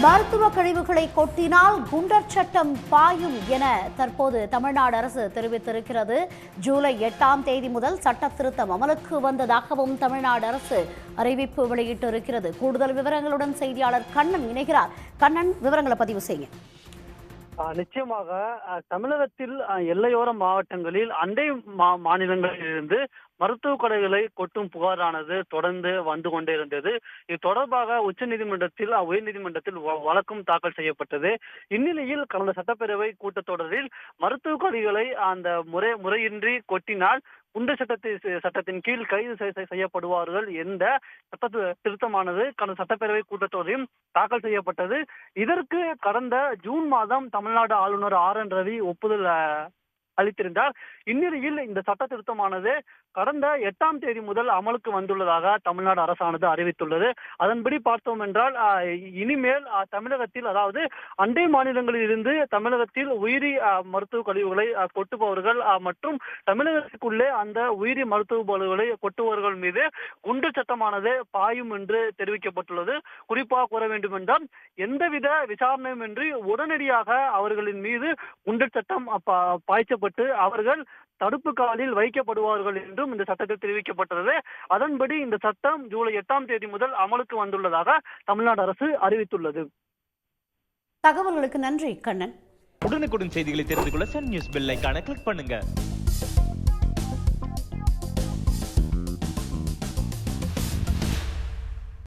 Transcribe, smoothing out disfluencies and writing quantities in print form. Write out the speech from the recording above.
மருத்துவ கழிவுகளை கொட்டினால் குண்டர் சட்டம் பாயும் என தற்போது தமிழ்நாடு அரசு தெரிவித்திருக்கிறது. ஜூலை 8ஆம் தேதி முதல் சட்ட திருத்தம் அமலுக்கு வந்ததாகவும் தமிழ்நாடு அரசு அறிவிப்பு வெளியிட்டிருக்கிறது. கூடுதல் விவரங்களுடன் செய்தியாளர் கண்ணன் இணைகிறார். கண்ணன், விவரங்களை பதிவு செய்ய. நிச்சயமாக தமிழகத்தில் எல்லையோர மாவட்டங்களில் அண்டை மாநிலங்களில் இருந்து மருத்துவ கடைகளை கொட்டும் புகாரானது தொடர்ந்து வந்து கொண்டே இருந்தது. இது தொடர்பாக உச்சநீதிமன்றத்தில் உயர்நீதிமன்றத்தில் வழக்கும் தாக்கல் செய்யப்பட்டது. இந்நிலையில் கடந்த சட்டப்பேரவை கூட்டத்தொடரில் மருத்துவ கடைகளை அந்த முறையின்றி கொட்டினால் குண்டர் சட்டத்தின் கீழ் கைது செய்யப்படுவார்கள் என்ற சட்ட திருத்தமானது கடந்த சட்டப்பேரவை கூட்டத்தொடரில் தாக்கல் செய்யப்பட்டது. இதற்கு கடந்த ஜூன் மாதம் தமிழ்நாடு ஆளுநர் RN ரவி ஒப்புதல் அளித்திருந்தார். இந்நிலையில் இந்த சட்ட திருத்தமானது கடந்த 8ஆம் தேதி முதல் அமலுக்கு வந்துள்ளதாக தமிழ்நாடு அரசானது அறிவித்துள்ளது. அதன்படி பார்த்தோம் என்றால் இனிமேல் தமிழகத்தில், அதாவது அண்டை மாநிலங்களில் இருந்து தமிழகத்தில் உயிரி மருத்துவ கழிவுகளை கொட்டுபவர்கள் மற்றும் தமிழகத்திற்குள்ளே அந்த உயிரி மருத்துவ கழிவுகளை கொட்டுபவர்கள் மீது குண்டர் சட்டமானது பாயும் என்று தெரிவிக்கப்பட்டுள்ளது. குறிப்பாக கூற வேண்டும் என்றால் எந்தவித விசாரணையுமின்றி உடனடியாக அவர்களின் மீது குண்டர் சட்டம் பாய்ச்சப்பட்டு அவர்கள் தடுப்பு காலில் வைக்கப்படுவார்கள் என்றும் இந்த சட்டத்தில் தெரிவிக்கப்பட்டுள்ளது. அதன்படி இந்த சட்டம் ஜூலை 8ஆம் தேதி முதல் அமலுக்கு வந்துள்ளதாக தமிழ்நாடு அரசு அறிவித்துள்ளது. தகவல்களுக்கு நன்றி கண்ணன். உடனுக்குடன் செய்திகளை தெரிந்து கொள்ள சன் நியூஸ் பெல் ஐகானை கிளிக் பண்ணுங்க.